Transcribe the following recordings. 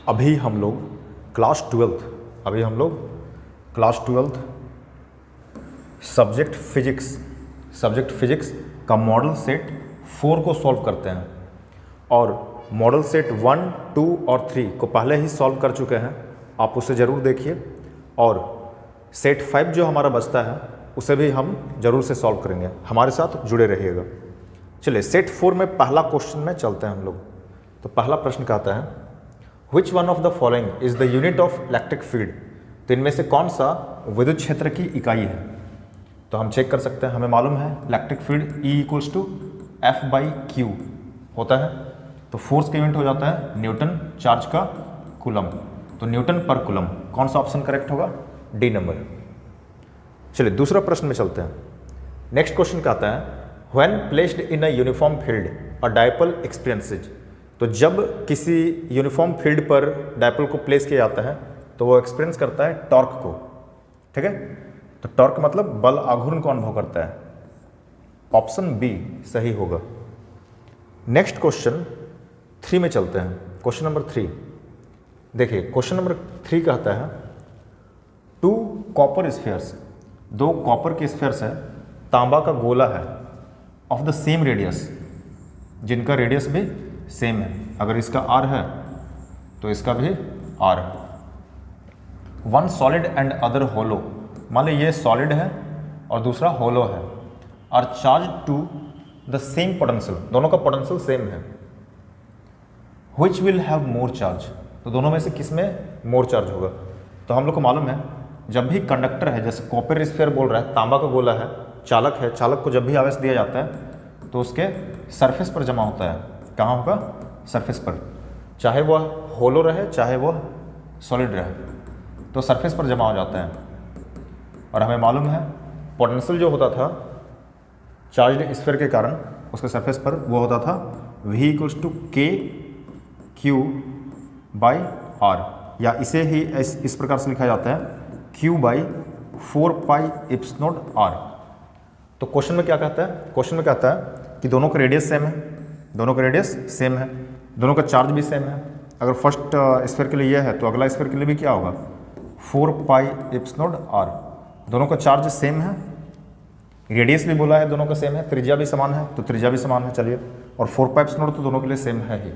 अभी हम लोग क्लास ट्वेल्थ सब्जेक्ट फिजिक्स का मॉडल सेट 4 को सॉल्व करते हैं और मॉडल सेट 1, 2 और 3 को पहले ही सॉल्व कर चुके हैं। आप उसे ज़रूर देखिए और सेट 5 जो हमारा बचता है उसे भी हम ज़रूर से सॉल्व करेंगे। हमारे साथ जुड़े रहिएगा। चलिए सेट 4 में पहला क्वेश्चन में चलते हैं हम लोग। तो पहला प्रश्न कहता है which one of the following is the unit of electric field. तो इनमें से कौन सा विद्युत क्षेत्र की इकाई है। तो हम चेक कर सकते हैं, हमें मालूम है इलेक्ट्रिक फील्ड E = F/Q होता है। तो फोर्स का यूनिट हो जाता है न्यूटन, चार्ज का कूलम। तो न्यूटन पर कूलम, कौन सा ऑप्शन करेक्ट होगा? D number. चलिए दूसरा प्रश्न में चलते हैं। नेक्स्ट क्वेश्चन कहता है when placed in a uniform field a dipole experiences. तो जब किसी यूनिफॉर्म फील्ड पर डायपोल को प्लेस किया जाता है तो वो एक्सपीरियंस करता है टॉर्क को। ठीक है, तो टॉर्क मतलब बल आघूर्ण को अनुभव करता है। ऑप्शन बी सही होगा। नेक्स्ट क्वेश्चन 3 में चलते हैं। क्वेश्चन नंबर 3 देखिए, क्वेश्चन नंबर 3 कहता है 2 कॉपर स्फीयर्स, 2 कॉपर के स्फीयर्स है, तांबा का गोला है ऑफ द सेम रेडियस, जिनका रेडियस भी सेम है। अगर इसका r है तो इसका भी r। One solid and other hollow, मान लो ये सॉलिड है और दूसरा होलो है, are charge to the same potential, दोनों का पोटेंशियल सेम है। Which will have more charge, तो दोनों में से किस में मोर चार्ज होगा? तो हम लोग को मालूम है जब भी कंडक्टर है, जैसे कॉपर स्फीयर बोल रहा है, तांबा का गोला है, चालक है, चालक को जब भी आवेश दिया जाता है तो उसके सरफेस पर जमा होता है। कहाँ होगा? सरफेस पर, चाहे वह होलो रहे चाहे वह सॉलिड रहे, तो सरफेस पर जमा हो जाता है। और हमें मालूम है पोटेंशियल जो होता था चार्ज्ड स्फीयर के कारण उसके सरफेस पर वो होता था V = KQ/R, या इसे ही इस प्रकार से लिखा जाता है Q/4πε0r। तो क्वेश्चन में क्या कहता है? क्वेश्चन में कहता है कि दोनों का रेडियस सेम है, दोनों का रेडियस सेम है, दोनों का चार्ज भी सेम है। अगर फर्स्ट स्फीयर के लिए यह है तो अगला स्फीयर के लिए भी क्या होगा? 4πε0r। दोनों का चार्ज सेम है, रेडियस भी बोला है दोनों का सेम है, त्रिज्या भी समान है तो त्रिज्या भी समान है। चलिए, और 4πε0 तो दोनों के लिए सेम है ही,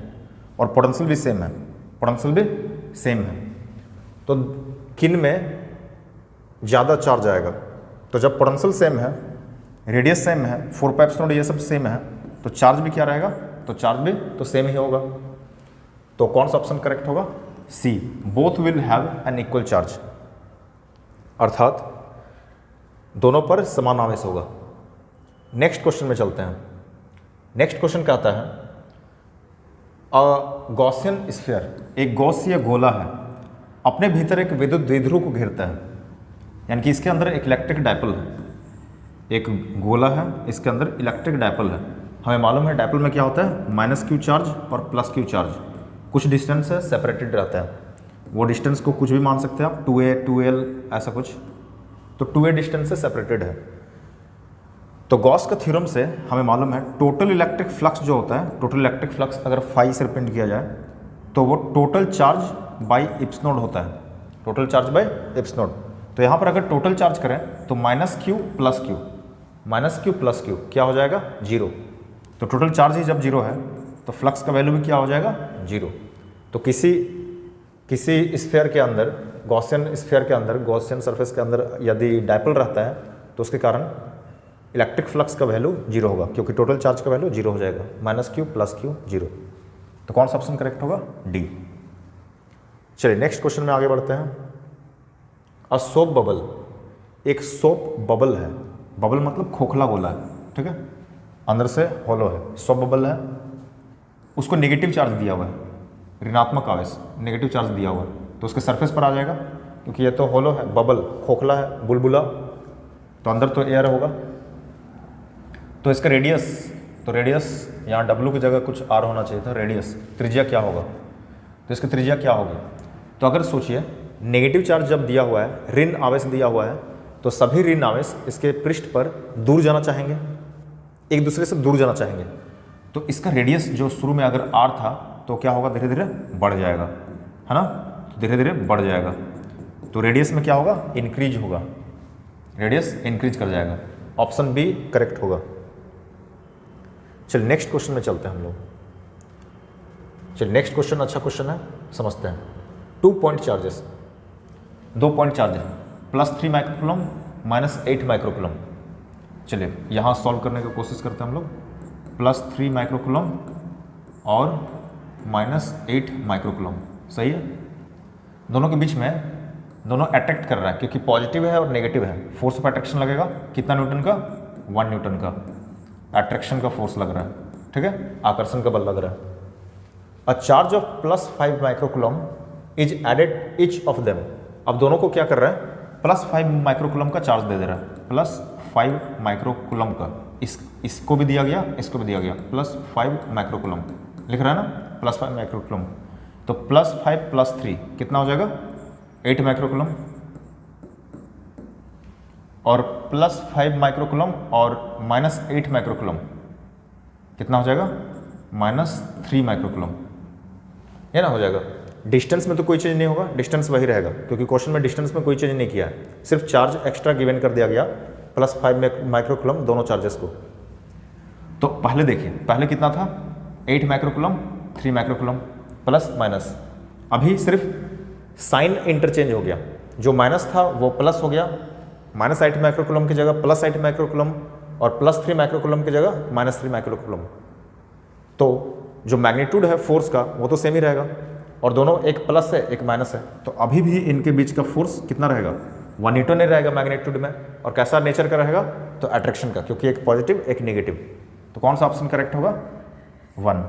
और पोटेंशियल भी सेम है, पोटेंशियल भी सेम है। तो किन में ज़्यादा चार्ज आएगा? तो जब पोटेंशियल सेम है, रेडियस सेम है, 4πε0 ये सब सेम है, तो चार्ज भी क्या रहेगा? तो चार्ज भी तो सेम ही होगा। तो कौन सा ऑप्शन करेक्ट होगा? C, both will have an equal charge, अर्थात दोनों पर समान आवेश होगा। नेक्स्ट क्वेश्चन में चलते हैं। नेक्स्ट क्वेश्चन कहता है अ गॉसियन स्फीयर, एक गॉसीय गोला है, अपने भीतर एक विद्युत द्विध्रुव को घेरता है, यानी कि इसके अंदर एक इलेक्ट्रिक डायपोल है। एक गोला है, इसके अंदर इलेक्ट्रिक डायपोल है। हमें मालूम है डायपोल में क्या होता है? -Q चार्ज और +Q चार्ज, कुछ डिस्टेंस है सेपरेटेड रहता है। वो डिस्टेंस को कुछ भी मान सकते हैं आप, 2a 2l ऐसा कुछ। तो 2a डिस्टेंस से सेपरेटेड है। तो गॉस का थ्योरम से हमें मालूम है टोटल इलेक्ट्रिक फ्लक्स जो होता है, टोटल इलेक्ट्रिक फ्लक्स अगर फाई से रिप्रेजेंट किया जाए तो वो टोटल चार्ज बाई एप्सिलॉन होता है, टोटल चार्ज बाई एप्सिलॉन। तो यहाँ पर अगर टोटल चार्ज करें तो -Q + Q क्या हो जाएगा? 0। तो टोटल चार्ज ही जब 0 है तो फ्लक्स का वैल्यू भी क्या हो जाएगा? 0। तो किसी स्फीयर के अंदर, गॉसियन स्फीयर के अंदर, गॉसियन सरफेस के अंदर यदि डायपोल रहता है तो उसके कारण इलेक्ट्रिक फ्लक्स का वैल्यू 0 होगा, क्योंकि टोटल चार्ज का वैल्यू 0 हो जाएगा। -Q + Q 0। तो कौन सा ऑप्शन करेक्ट होगा? डी। चलिए नेक्स्ट क्वेश्चन में आगे बढ़ते हैं। अ सोप बबल, एक सोप बबल है, बबल मतलब खोखला गोला है, ठीक है, अंदर से होलो है, सोप बबल है, उसको नेगेटिव चार्ज दिया हुआ है, ऋणात्मक आवेश, नेगेटिव चार्ज दिया हुआ है, तो उसके सरफेस पर आ जाएगा, क्योंकि ये तो होलो है, बबल खोखला है, बुलबुला, तो अंदर तो एयर होगा। तो इसका रेडियस, तो रेडियस यहाँ W की जगह कुछ R होना चाहिए था, रेडियस, त्रिज्या क्या होगा? तो इसकी त्रिज्या क्या होगी? तो अगर सोचिए नेगेटिव चार्ज जब दिया हुआ है, ऋण आवेश दिया हुआ है, तो सभी ऋण आवेश इसके पृष्ठ पर दूर जाना चाहेंगे, एक दूसरे से दूर जाना चाहेंगे। तो इसका रेडियस जो शुरू में अगर R था तो क्या होगा? धीरे धीरे बढ़ जाएगा। है ना, धीरे धीरे बढ़ जाएगा। तो रेडियस में क्या होगा, इंक्रीज होगा, रेडियस इंक्रीज कर जाएगा। ऑप्शन बी करेक्ट होगा। चलिए नेक्स्ट क्वेश्चन में चलते हैं हम लोग। चलिए नेक्स्ट क्वेश्चन अच्छा क्वेश्चन है, समझते हैं। 2 पॉइंट चार्जेस, 2 पॉइंट चार्ज है, +3 माइक्रोकूलम -8 माइक्रोकूलम। चलिए यहाँ सॉल्व करने की कोशिश करते हैं हम लोग। +3 माइक्रोकूलम और -8 माइक्रोकूलम, सही है। दोनों के बीच में दोनों अट्रैक्ट कर रहा है, क्योंकि पॉजिटिव है और नेगेटिव है। फोर्स ऑफ अट्रैक्शन लगेगा कितना न्यूटन का, 1 न्यूटन का अट्रैक्शन का फोर्स लग रहा है, ठीक है, आकर्षण का बल लग रहा है। A charge of +5 microcoulomb is added each of them. अब दोनों को क्या कर रहा है, +5 माइक्रोकूलम का चार्ज दे रहा है, +5 माइक्रोकूलम का। इसको भी दिया गया, इसको भी दिया गया, +5 माइक्रोकूलम लिख रहा है ना, +5 माइक्रोकूलम। तो +5 + 3 कितना हो जाएगा, 8 माइक्रोकूलम। और +5 माइक्रोकूलम और -8 माइक्रोकूलम कितना हो जाएगा, -3 माइक्रोकूलम, ये ना हो जाएगा। डिस्टेंस में तो कोई चेंज नहीं होगा, डिस्टेंस वही रहेगा, क्योंकि क्वेश्चन में डिस्टेंस में कोई चेंज नहीं किया है, सिर्फ चार्ज एक्स्ट्रा गिवन कर दिया गया, +5 माइक्रोकूलम दोनों चार्जेस को। तो पहले देखिए, पहले कितना था, 8 माइक्रोकूलम 3 माइक्रोकूलम, प्लस माइनस। अभी सिर्फ साइन इंटरचेंज हो गया, जो माइनस था वो प्लस हो गया, -8 माइक्रोकूलम की जगह +8 माइक्रोकूलम, और +3 माइक्रोकूलम की जगह -3 माइक्रोकूलम। तो जो मैग्नीट्यूड है फोर्स का वो तो सेम ही रहेगा, और दोनों एक प्लस है एक माइनस है, तो अभी भी इनके बीच का फोर्स कितना रहेगा, 1 न्यूटन ही रहेगा मैग्नीट्यूड में। और कैसा नेचर का रहेगा, तो अट्रैक्शन का, क्योंकि एक पॉजिटिव एक नेगेटिव। तो कौन सा ऑप्शन करेक्ट होगा, 1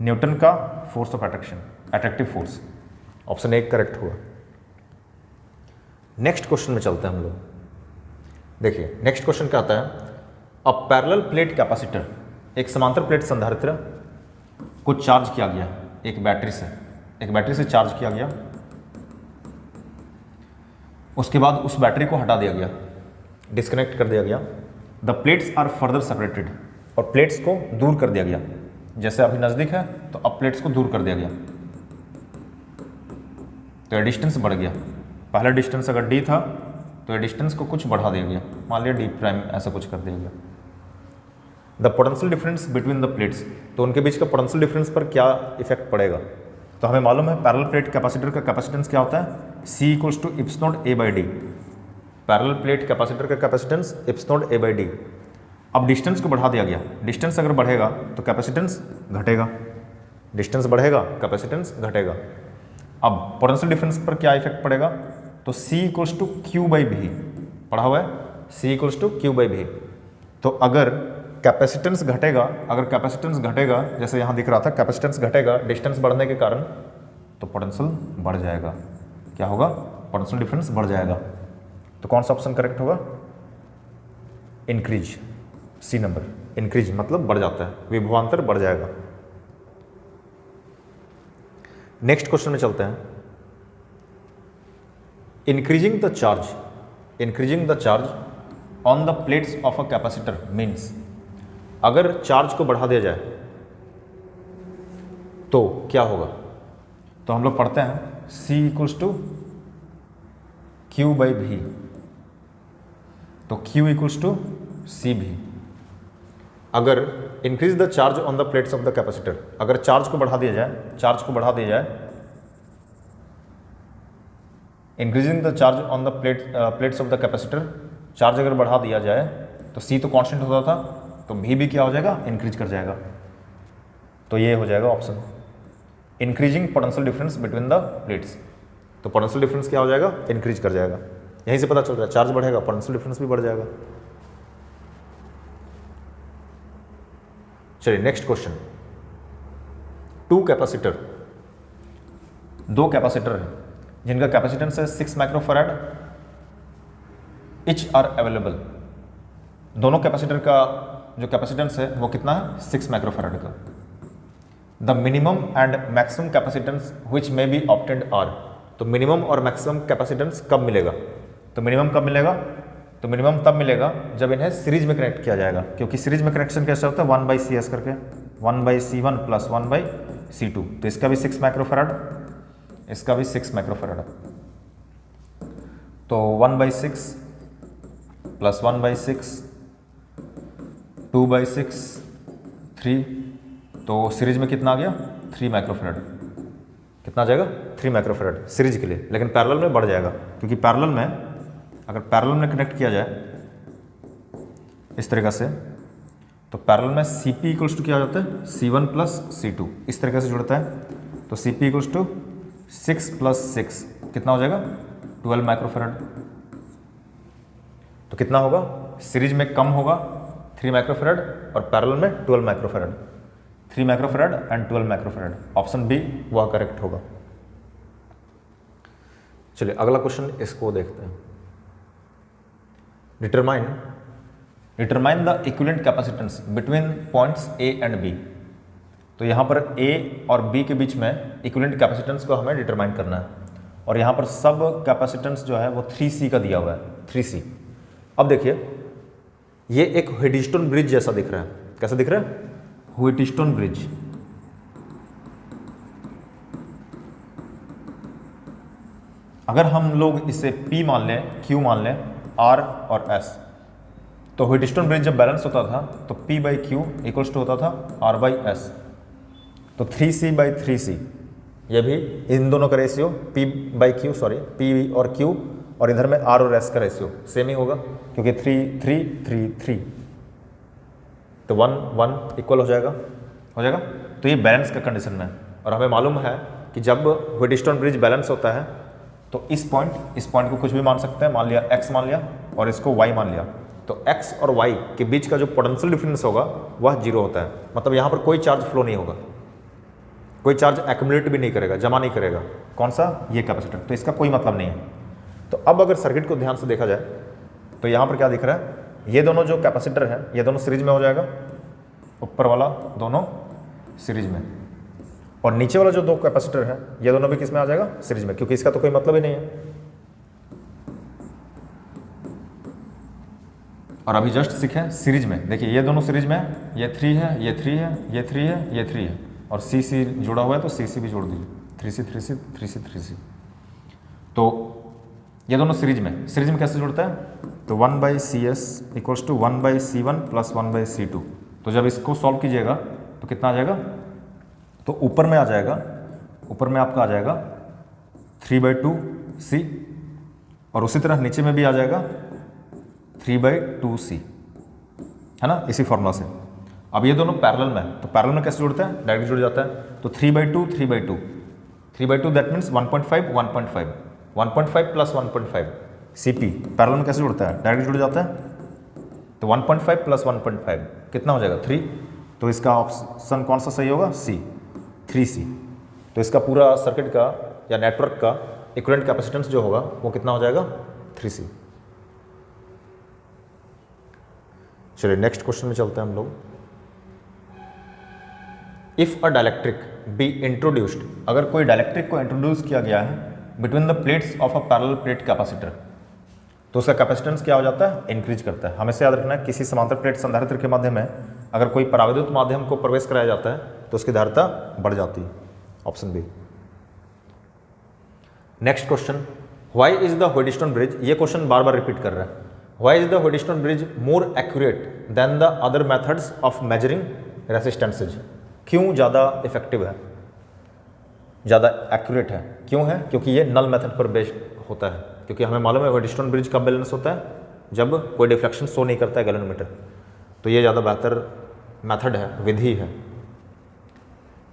न्यूटन का force of attraction, attractive force, option 1 correct होगा। नेक्स्ट क्वेश्चन में चलते हैं हम लोग। देखिए नेक्स्ट क्वेश्चन क्या आता है, अ पैरेलल प्लेट कैपेसिटर, एक समांतर प्लेट संधारित्र को चार्ज किया गया एक बैटरी से चार्ज किया गया। उसके बाद उस बैटरी को हटा दिया गया, डिस्कनेक्ट कर दिया गया। The plates are further separated, और प्लेट्स को दूर कर दिया गया। जैसे अभी नज़दीक है तो अब प्लेट्स को दूर कर दिया गया, तो ये डिस्टेंस बढ़ गया। पहला डिस्टेंस अगर d था तो ये डिस्टेंस को कुछ बढ़ा दिया गया, मान लिया d', ऐसा कुछ कर दिया गया। The potential difference between the plates, तो उनके बीच का पोटेंशियल डिफरेंस पर क्या इफेक्ट पड़ेगा। तो हमें मालूम है पैरेलल प्लेट कैपेसिटर का कैपेसिटेंस क्या होता है, C = ε/A/d। Parallel plate capacitor का कैपेसिटेंस ε/A/d। अब डिस्टेंस को बढ़ा दिया गया, डिस्टेंस अगर बढ़ेगा तो कैपेसिटेंस घटेगा, डिस्टेंस बढ़ेगा कैपेसिटेंस घटेगा। अब पोटेंशियल डिफरेंस पर क्या इफेक्ट पड़ेगा, तो C = Q/V पढ़ा हुआ है, C = Q/V। तो अगर कैपेसिटेंस घटेगा, जैसे यहाँ दिख रहा था कैपेसिटेंस घटेगा डिस्टेंस बढ़ने के कारण, तो पोटेंशियल बढ़ जाएगा। क्या होगा, पोटेंशियल डिफरेंस बढ़ जाएगा। तो कौन सा ऑप्शन करेक्ट होगा, इंक्रीज, C नंबर। इंक्रीज मतलब बढ़ जाता है, विभवांतर बढ़ जाएगा। नेक्स्ट क्वेश्चन में चलते हैं। Increasing the charge on the plates of a capacitor means, अगर चार्ज को बढ़ा दिया जाए तो क्या होगा। तो हम लोग पढ़ते हैं C = Q/V, तो Q = CV। अगर increase the charge on the plates of the capacitor, अगर चार्ज को बढ़ा दिया जाए, increasing the charge on the plates of the capacitor, charge अगर बढ़ा दिया जाए तो C तो कांस्टेंट होता था, तो V भी क्या हो जाएगा, इंक्रीज कर जाएगा। तो ये हो जाएगा option, increasing potential difference between the plates. तो पोटेंशियल डिफरेंस क्या हो जाएगा, इंक्रीज कर जाएगा। यहीं से पता चल रहा है चार्ज बढ़ेगा पोटेंशियल डिफरेंस भी बढ़ जाएगा। चलिए नेक्स्ट क्वेश्चन। 2 कैपेसिटर हैं जिनका कैपेसिटेंस है 6 माइक्रोफैराड, इच आर अवेलेबल। दोनों कैपेसिटर का जो कैपेसिटेंस है वो कितना है, 6 माइक्रोफैराड का। The minimum and maximum capacitance which may be opted are, तो मिनिमम और मैक्सिमम कैपेसिटेंस कब मिलेगा, तो मिनिमम कब मिलेगा, तो मिनिमम तब मिलेगा जब इन्हें सीरीज में कनेक्ट किया जाएगा, क्योंकि सीरीज में कनेक्शन कैसे होता है, 1/CS करके, 1/C1 + 1/C2। तो इसका भी 6 माइक्रोफैराड, इसका भी 6 माइक्रोफेराड है। तो 1/6 प्लस 1/6 2/6 3, तो सीरीज में कितना आ गया 3 माइक्रोफेराड। कितना आ जाएगा 3 माइक्रोफेराड सीरीज के लिए, लेकिन पैरेलल में बढ़ जाएगा, क्योंकि पैरेलल में अगर पैरेलल में कनेक्ट किया जाए इस तरीक़ा से, तो पैरेलल में Cp इक्वल्स टू क्या हो जाता है C1 प्लस C2, इस तरीके से जुड़ता है। तो Cp इक्वल्स टू 6 प्लस 6 कितना हो जाएगा 12 माइक्रोफेराड। तो कितना होगा सीरीज में कम होगा 3 माइक्रोफेराड और पैरेलल में 12 microfarad. 3 microfarad and 12 microfarad, option B वह करेक्ट होगा। चलिए अगला क्वेश्चन इसको देखते हैं। Determine the equivalent capacitance between points A and B. तो यहाँ पर ए और बी के बीच में इक्विवेलेंट कैपेसिटेंस को हमें डिटरमाइन करना है, और यहाँ पर सब कैपेसिटेंस जो है वो 3C का दिया हुआ है 3C। अब देखिए ये एक व्हीटस्टोन ब्रिज जैसा दिख रहा है, कैसा दिख रहा है व्हीटस्टोन ब्रिज। अगर हम लोग इसे P मान लें, Q मान लें, R और S, तो व्हीटस्टोन ब्रिज जब बैलेंस होता था तो P/Q इक्वल्स टू होता था R/S। तो 3C/3C, ये भी इन दोनों का रेशियो P/Q P और Q, और इधर में R और S का रेशियो सेम ही होगा, क्योंकि 3 3 3 3, तो 1 1 इक्वल हो जाएगा। तो ये बैलेंस का कंडीशन में है, और हमें मालूम है कि जब व्हीटस्टोन ब्रिज बैलेंस होता है तो इस पॉइंट को कुछ भी मान सकते हैं, मान लिया x मान लिया और इसको y मान लिया, तो x और y के बीच का जो पोटेंशियल डिफरेंस होगा वह 0 होता है। मतलब यहाँ पर कोई चार्ज फ्लो नहीं होगा, कोई चार्ज एक्यूमुलेट भी नहीं करेगा, जमा नहीं करेगा। कौन सा ये कैपेसिटर, तो इसका कोई मतलब नहीं है। तो अब अगर सर्किट को ध्यान से देखा जाए तो यहाँ पर क्या दिख रहा है, ये दोनों जो कैपेसिटर हैं ये दोनों सीरीज में हो जाएगा, ऊपर वाला दोनों सीरीज में, और नीचे वाला जो दो कैपेसिटर है ये दोनों भी किस में आ जाएगा सीरीज में, क्योंकि इसका तो कोई मतलब ही नहीं है। और अभी जस्ट सीखे सीरीज में, देखिए ये दोनों सीरीज में, ये 3 है, ये 3 है, ये 3 है, ये 3 है, और CC जुड़ा हुआ है तो CC भी जोड़ दीजिए, 3C 3C 3C 3C। तो ये दोनों सीरीज में कैसे जुड़ता है, तो 1/CS equals to 1/C1 plus 1/C2। तो जब इसको सॉल्व कीजिएगा तो कितना आ जाएगा, तो ऊपर में आ जाएगा, ऊपर में आपका आ जाएगा 3/2C, और उसी तरह नीचे में भी आ जाएगा 3/2C, है ना, इसी फॉर्मूला से। अब ये दोनों पैरेलल में, तो पैरेलल में कैसे जुड़ता है, डायरेक्ट जुड़ जाता है। तो 3/2 3/2 that means 1.5 1.5 1.5 plus 1.5 Cp parallel में कैसे जुड़ता है, डायरेक्ट जुड़ जाता है। तो 1.5 प्लस 1.5 कितना हो जाएगा 3। तो इसका ऑप्शन कौन सा सही होगा, C 3C। तो इसका पूरा सर्किट का या नेटवर्क का इक्विवेलेंट कैपेसिटेंस जो होगा वो कितना हो जाएगा 3C। चलिए नेक्स्ट क्वेश्चन में चलते हैं हम लोग। If a dielectric be introduced, अगर कोई डाइलेक्ट्रिक को इंट्रोड्यूस किया गया है between the plates of a parallel plate capacitor, तो उसका कैपेसिटेंस क्या हो जाता है, इंक्रीज करता है। हमेशा याद रखना है किसी समांतर प्लेट संधारित्र के माध्यम में अगर कोई पराविद्युत माध्यम को प्रवेश कराया जाता है तो उसकी धारिता बढ़ जाती है, option B. Next question, why is the Wheatstone bridge, ये क्वेश्चन बार बार रिपीट कर रहा है, why is the Wheatstone bridge more accurate than the other methods of measuring resistances, क्यों ज़्यादा इफेक्टिव है, ज़्यादा एक्यूरेट है, क्यों है, क्योंकि ये नल मेथड पर बेस्ड होता है। क्योंकि हमें मालूम है व्हीटस्टोन ब्रिज कब बैलेंस होता है, जब कोई डिफ्लेक्शन शो नहीं करता है गैल्वेनोमीटर, तो ये ज़्यादा बेहतर मेथड है, विधि है।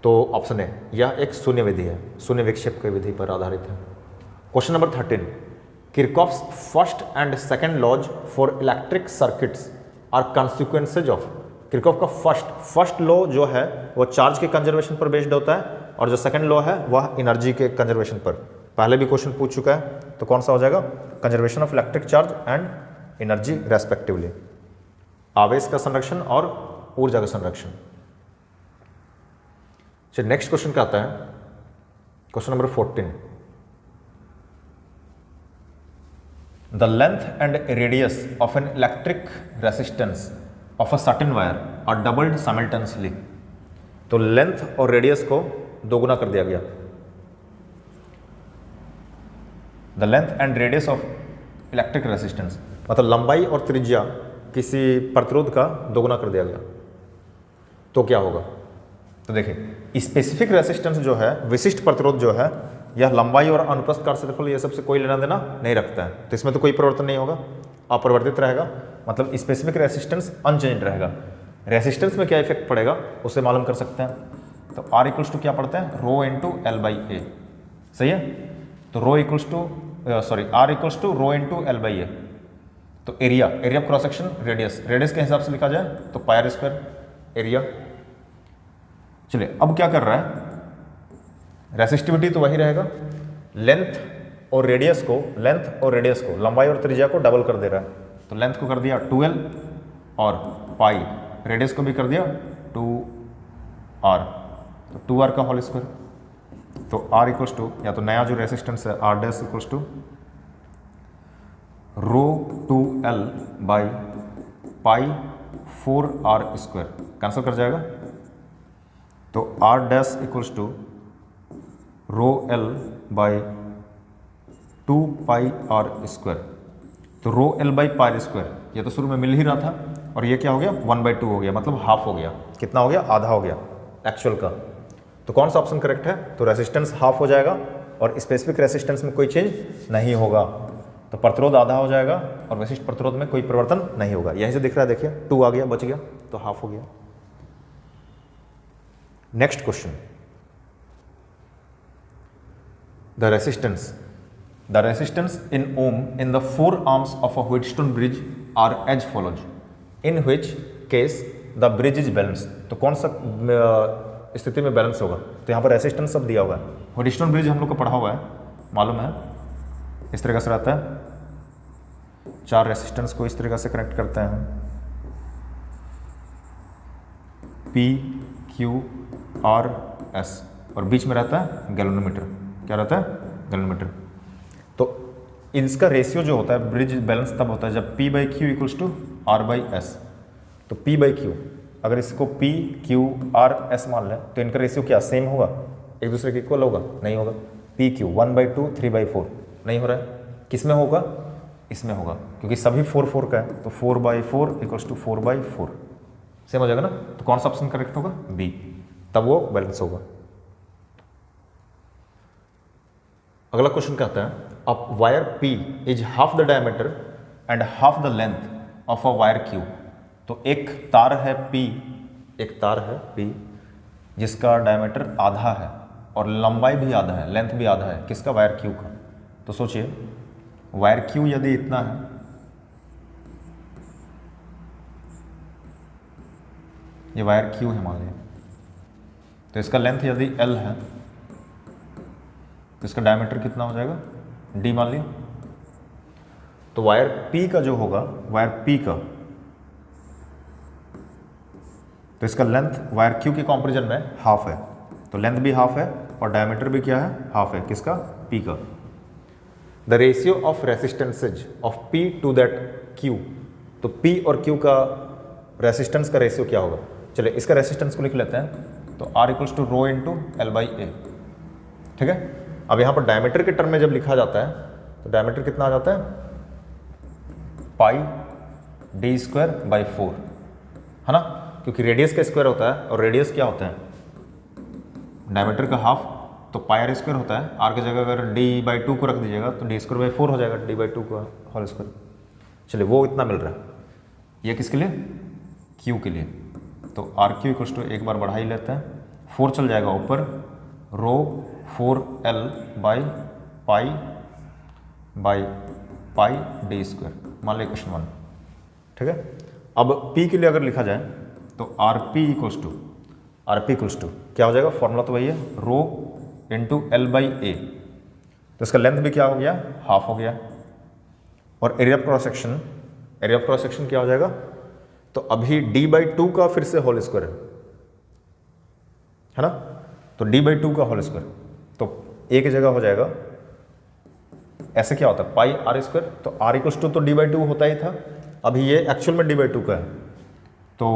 तो ऑप्शन ए, यह एक शून्य विधि है, शून्य विक्षेप की विधि पर आधारित है। Question number 13, Kirchhoff's first and second laws for electric circuits are consequences of, Kirchhoff का फर्स्ट लॉ जो है वो चार्ज के कंजर्वेशन पर बेस्ड होता है, और जो सेकंड लॉ है वह एनर्जी के कंजर्वेशन पर। पहले भी क्वेश्चन पूछ चुका है, तो कौन सा हो जाएगा, conservation of electric charge and energy respectively, आवेश का संरक्षण और ऊर्जा का संरक्षण। चलिए नेक्स्ट क्वेश्चन क्या आता है, question number 14, the length and radius of an electric resistance of a certain wire are doubled simultaneously. तो लेंथ और रेडियस को दोगुना कर दिया गया। The length and radius of electric resistance, मतलब लंबाई और त्रिज्या किसी प्रतिरोध का दोगुना कर दिया गया तो क्या होगा। तो देखिए स्पेसिफिक रेसिस्टेंस जो है, विशिष्ट प्रतिरोध जो है, यह लंबाई और अनुप्रस्थ काट क्षेत्रफल ये सबसे कोई लेना देना नहीं रखता है, तो इसमें तो कोई परिवर्तन नहीं होगा, अपरिवर्तित रहेगा, मतलब स्पेसिफिक रेसिस्टेंस अनचेंज रहेगा। रेसिस्टेंस में क्या इफेक्ट पड़ेगा उसे मालूम कर सकते हैं। तो R इक्वल्स टू क्या पढ़ते हैं, rho into L by A, सही है। तो rho equals to R equals to rho into L by A. तो area of cross section radius के हिसाब से लिखा जाए तो पाई आर स्क्वायर एरिया। चलिए अब क्या कर रहा है, रेसिस्टिविटी तो वही रहेगा, लेंथ और रेडियस को लंबाई और त्रिज्या को डबल कर दे रहा है। तो लेंथ को कर दिया 2L और पाई, रेडियस को भी कर दिया 2R, तो 2R का होल स्क्वायर। तो R इक्वल्स टू, या तो नया जो रेसिस्टेंस है R dash equals to rho 2L by pi 4R square, cancel कर जाएगा। तो R dash equals to rho L by 2 pi R square. तो rho L by pi square ये तो शुरू में मिल ही रहा था, और ये क्या हो गया 1/2 हो गया, मतलब हाफ हो गया। कितना हो गया, आधा हो गया एक्चुअल का। तो कौन सा ऑप्शन करेक्ट है, तो रेसिस्टेंस हाफ हो जाएगा और स्पेसिफिक रेसिस्टेंस में कोई चेंज नहीं होगा, तो प्रतिरोध आधा हो जाएगा और विशिष्ट प्रतिरोध में कोई परिवर्तन नहीं होगा। यहीं से दिख रहा है, देखिए 2 आ गया, बच गया, तो हाफ हो गया। Next question, the resistance in ohm in the four arms of a Wheatstone bridge are as follows, in which case the bridge is balanced। तो कौन सा स्थिति में बैलेंस होगा, तो यहाँ पर रेसिस्टेंस सब दिया हुआ है। व्हीटस्टोन ब्रिज हम लोग को पढ़ा हुआ है, मालूम है, इस तरीके से रहता है, 4 रेसिस्टेंस को इस तरीके से कनेक्ट करते हैं, P Q R S, और बीच में रहता है गैल्वेनोमीटर। क्या रहता है, गैल्वेनोमीटर। तो इसका रेशियो जो होता है ब्रिज बैलेंस तब होता है जब P by Q equals to R by S. तो P बाई क्यू, अगर इसको P Q R S मान लें तो इनका रेशियो क्या सेम होगा, एक दूसरे के इक्वल होगा, नहीं होगा। P Q 1/2 3/4 नहीं हो रहा है, किस में होगा, इसमें होगा, क्योंकि सभी 4 का है, तो 4/4 इक्वल्स टू 4/4 सेम हो जाएगा ना। तो कौन सा ऑप्शन करेक्ट होगा, B, तब वो बैलेंस होगा। अगला क्वेश्चन कहता है, अब wire P is half the diameter and half the length of a wire Q। तो एक तार है P जिसका डायमीटर आधा है और लंबाई भी आधा है, लेंथ भी आधा है, किसका, वायर Q का। तो सोचिए वायर Q यदि इतना है, ये वायर Q है मान लिया, तो इसका लेंथ यदि L है तो इसका डायमीटर कितना हो जाएगा, D मान लिया। तो वायर P का जो होगा, वायर P का, तो इसका लेंथ वायर Q के कंपैरिजन में हाफ है, तो लेंथ भी हाफ है और डायमीटर भी क्या है, हाफ है, किसका, P का। The ratio of resistances of P to that Q। तो P और Q का रेसिस्टेंस का रेशियो क्या होगा, चलिए इसका रेसिस्टेंस को लिख लेते हैं। तो R equals to rho into L by A, ठीक है। अब यहाँ पर डायमीटर के टर्म में जब लिखा जाता है तो डायमीटर कितना आ जाता है, पाई D स्क्वायर बाई 4, है ना, क्योंकि रेडियस का स्क्वायर होता है और रेडियस क्या होता है, डायमीटर का हाफ, तो पाई आर स्क्वायर होता है। आर की जगह अगर D/2 को रख दीजिएगा तो D स्क्वायर बाई 4 हो जाएगा, D/2 का होल स्क्वायर। चलिए वो इतना मिल रहा है, ये किसके लिए, Q के लिए। तो आर क्यू इक्वल्स टू, एक बार बढ़ा ही लेते हैं, 4 चल जाएगा ऊपर, रो 4L by pi D square, मान लिया क्वेश्चन 1, ठीक है। अब P के लिए अगर लिखा जाए तो RP इक्वल्स टू क्या हो जाएगा, फॉर्मूला तो वही है, rho into L by A. तो इसका लेंथ भी क्या हो गया, हाफ हो गया, और एरिया ऑफ क्रॉस सेक्शन क्या हो जाएगा, तो अभी D/2 का फिर से होल स्क्वायर है ना, तो D/2 का होल स्क्वायर, तो एक जगह हो जाएगा, ऐसे क्या होता है, पाई आर स्क्वायर। तो R इक्वल्स टू तो D/2 होता ही था, अभी ये एक्चुअल में D/2 का है, तो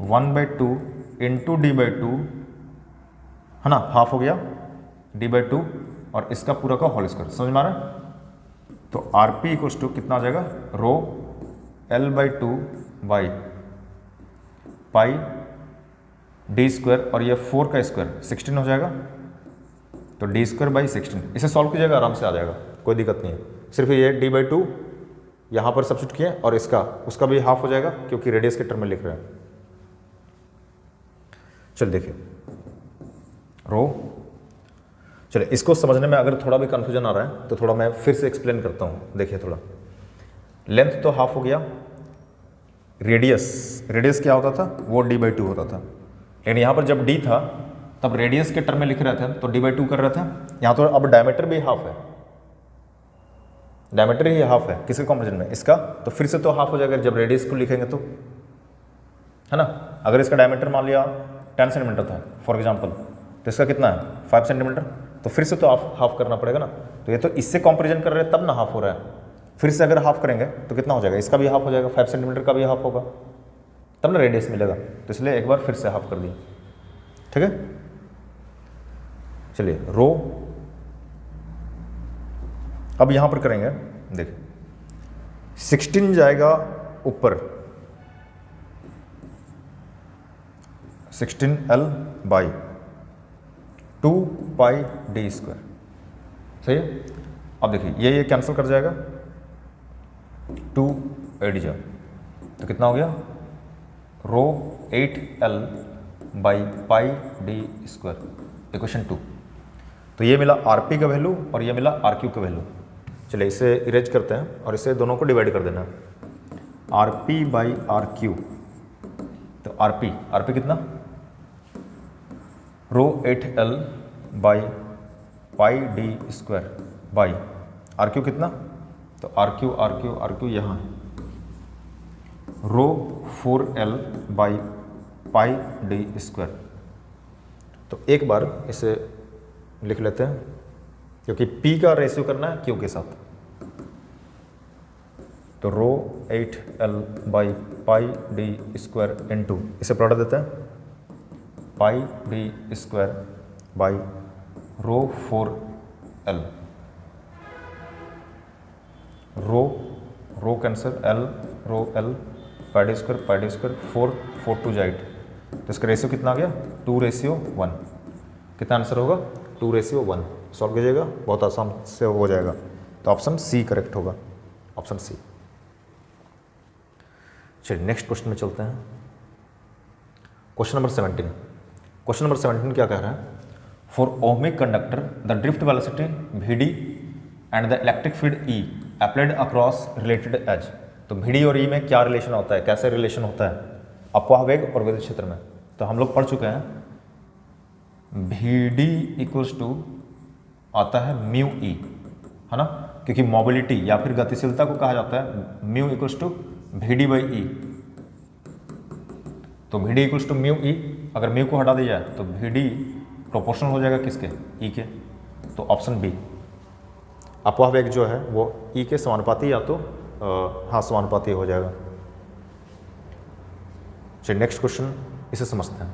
1/2 इंटू D/2 है ना, हाफ हो गया D/2, और इसका पूरा का होल स्क्वायर। समझ में आ रहा है? तो आर पी इक्वल्स टू कितना आ जाएगा, rho L by two by pi D square, और ये 4 का स्क्वायर 16 हो जाएगा, तो डी स्क्वायर बाई 16। इसे सॉल्व कीजिएगा, आराम से आ जाएगा, कोई दिक्कत नहीं है। सिर्फ ये डी बाई टू यहाँ पर सब्स्टिट्यूट किए और उसका भी हाफ हो जाएगा क्योंकि रेडियस के टर्म में लिख रहे हैं। चलिए देखिए रो, चलिए इसको समझने में अगर थोड़ा भी कन्फ्यूजन आ रहा है तो थोड़ा मैं फिर से एक्सप्लेन करता हूँ। देखिए थोड़ा, लेंथ तो हाफ हो गया, रेडियस क्या होता था, वो डी बाई टू होता था, लेकिन यहाँ पर जब डी था तब रेडियस के टर्म में लिख रहे थे तो डी बाई टू कर रहे थे। यहाँ तो अब डायमीटर भी हाफ है, डायमीटर ही हाफ है किसके कंपैरिजन में, इसका, तो फिर से तो हाफ हो जाएगा जब रेडियस को लिखेंगे तो, है ना। अगर इसका डायमीटर मान लिया 10 सेंटीमीटर था फॉर एग्जांपल, तो इसका कितना है 5 सेंटीमीटर, तो फिर से तो हाफ करना पड़ेगा ना। तो ये तो इससे कंपैरिजन कर रहे हैं तब ना हाफ हो रहा है, फिर से अगर हाफ करेंगे तो कितना हो जाएगा, इसका भी हाफ हो जाएगा, 5 सेंटीमीटर का भी हाफ होगा, तब ना रेडियस मिलेगा। तो इसलिए एक बार फिर से हाफ कर दिया, ठीक है। चलिए रो, अब यहां पर करेंगे, देखिए 16 जाएगा ऊपर, 16L by 2 pi D square, सही है। अब देखिए ये कैंसिल कर जाएगा, 2 8 जा, तो कितना हो गया, रो 8L by pi D square equation 2। तो ये मिला आरपी का वैल्यू और ये मिला आरक्यू का वैल्यू। चलिए इसे इरेज करते हैं और इसे दोनों को डिवाइड कर देना, आरपी बाई आरक्यू। तो आरपी कितना, रो 8L by pi D square by RQ कितना, तो आरक्यू यहाँ रो 4L by pi D square. तो एक बार इसे लिख लेते हैं क्योंकि P का रेशियो करना है Q के साथ। तो rho 8L by pi D square into, इसे प्रोडक्ट देते हैं, pi D square by rho 4L, rho cancel, rho L, pi D square 4 2 8, तो इसका रेशियो कितना आ गया, 2:1। कितना आंसर होगा, 2:1। सॉल्व कीजिएगा, बहुत आसान से हो जाएगा। तो ऑप्शन सी करेक्ट होगा, ऑप्शन सी। चलिए नेक्स्ट क्वेश्चन में चलते हैं, क्वेश्चन नंबर 17। क्वेश्चन नंबर 17 क्या कह रहा है, for ohmic conductor the drift velocity VD and the electric field E applied across related as. तो VD और E में क्या रिलेशन होता है, कैसे रिलेशन होता है अपवाह वेग और विद्युत क्षेत्र में। तो हम लोग पढ़ चुके हैं, VD इक्वल्स टू आता है म्यू E, है ना, क्योंकि मोबिलिटी या फिर गतिशीलता को कहा जाता है mu equals to VD by E। तो VD equals to mu E, अगर म्यू को हटा दिया जाए तो VD प्रोपोर्शनल हो जाएगा किसके, E के। तो ऑप्शन बी, अपवाह वेग जो है वो E के समानुपाती या तो हाँ समानुपाती हो जाएगा। चलिए नेक्स्ट क्वेश्चन इसे समझते हैं।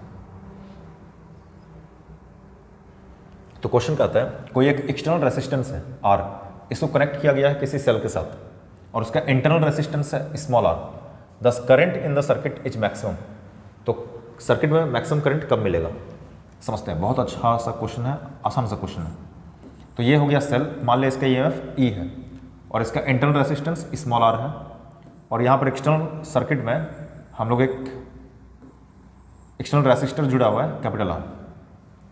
तो क्वेश्चन कहता है, कोई एक एक्सटर्नल रेसिस्टेंस है R, इसको कनेक्ट किया गया है किसी सेल के साथ और उसका इंटरनल रेसिस्टेंस है स्मॉल r, दस current in the circuit is maximum. तो सर्किट में मैक्सिमम करंट कब मिलेगा, समझते हैं। बहुत अच्छा सा क्वेश्चन है, आसान सा क्वेश्चन है। तो ये हो गया सेल, मान लिया इसका EMF E है और इसका इंटरनल रेसिस्टेंस स्मॉल r है, और यहाँ पर एक्सटर्नल सर्किट में हम लोग एक एक्सटर्नल रेसिस्टर जुड़ा हुआ है कैपिटल R।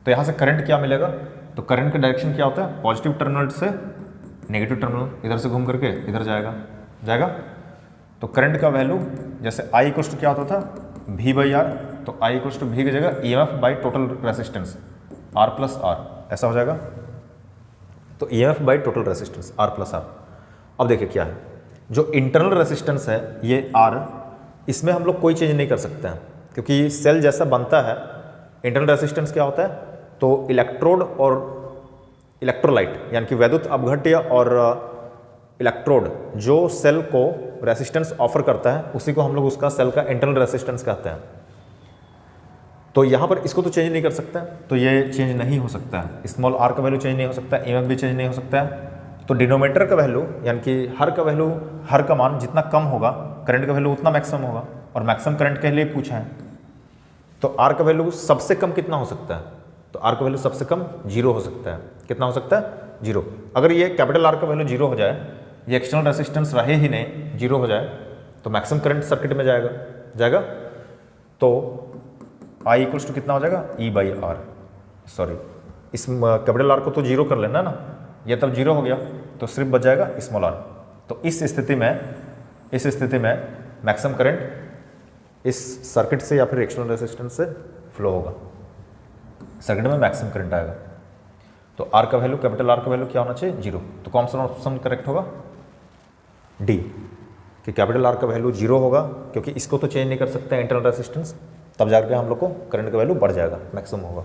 तो यहाँ से करंट क्या मिलेगा, तो करंट का डायरेक्शन क्या होता है, पॉजिटिव टर्मिनल से नेगेटिव टर्मिनल, इधर से घूम करके इधर जाएगा। तो करंट का वैल्यू जैसे I इक्वल्स टू क्या होता था V बाई R, तो I इक्वल्स टू V की जगह EMF by total resistance R plus R, ऐसा हो जाएगा। तो EMF by total resistance R plus R। अब देखिए क्या है, जो इंटरनल रेसिस्टेंस है ये R, इसमें हम लोग कोई चेंज नहीं कर सकते हैं क्योंकि सेल जैसा बनता है। इंटरनल रेसिस्टेंस क्या होता है, तो इलेक्ट्रोड और इलेक्ट्रोलाइट यानी कि वैद्युत अपघट्य और इलेक्ट्रोड जो सेल को रेसिस्टेंस ऑफर करता है उसी को हम लोग उसका सेल का इंटरनल रेसिस्टेंस कहते हैं। तो यहाँ पर इसको तो चेंज नहीं कर सकता, तो ये चेंज नहीं हो सकता है, स्मॉल आर का वैल्यू चेंज नहीं हो सकता, EMF भी चेंज नहीं हो सकता है। तो डिनोमीटर का वैल्यू यानी कि हर का वैल्यू, हर का मान जितना कम होगा करंट का वैल्यू उतना मैक्सिमम होगा, और मैक्सिमम करंट के लिए पूछा है। तो आर का वैल्यू सबसे कम कितना हो सकता है, तो आर का वैल्यू सबसे कम 0 हो सकता है। कितना हो सकता है? 0। अगर ये कैपिटल आर का वैल्यू 0 हो जाए, ये एक्सटर्नल रेसिस्टेंस रहे ही नहीं, 0 हो जाए, तो मैक्सिमम करंट सर्किट में जाएगा। तो आई इक्वल्स टू कितना हो जाएगा? E/R। सॉरी, इस कैपिटल आर को तो 0 कर लेना ना, ये तब 0 हो गया, तो सिर्फ बच जाएगा स्मॉल आर। तो इस स्थिति में मैक्सिमम करंट इस सर्किट से या फिर एक्सटर्नल रेसिस्टेंस से फ्लो होगा, सर्किट में मैक्सिमम करंट आएगा। तो आर का वैल्यू, कैपिटल आर का वैल्यू क्या होना चाहिए? 0। तो कौन सा ऑप्शन करेक्ट होगा? डी, कि कैपिटल आर का वैल्यू 0 होगा, क्योंकि इसको तो चेंज नहीं कर सकते इंटरनल रेसिस्टेंस, तब जाकर हम लोग को करंट का वैल्यू बढ़ जाएगा, मैक्सिमम होगा।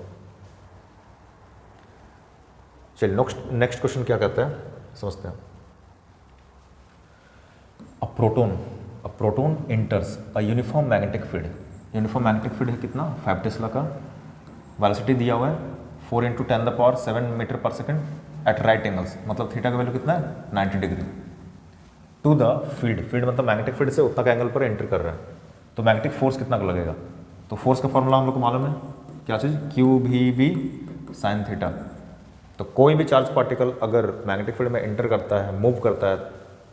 चलिए नेक्स्ट क्वेश्चन क्या कहता है समझते हैं। A proton इंटर्स a uniform magnetic field. Uniform magnetic field है कितना? 5 टेस्ला का। वेलोसिटी दिया हुआ है 4 × 10⁷ मीटर पर सेकंड एट राइट एंगल्स, मतलब थीटा का वैल्यू कितना है? 90 डिग्री। टू द फील्ड मतलब मैग्नेटिक फील्ड से उतना का एंगल पर एंटर कर रहा है, तो मैग्नेटिक फोर्स कितना का लगेगा? तो फोर्स का फॉर्मूला हम लोग को मालूम है, क्या चीज़? QVB sin theta. तो कोई भी चार्ज पार्टिकल अगर मैग्नेटिक फील्ड में एंटर करता है, मूव करता है,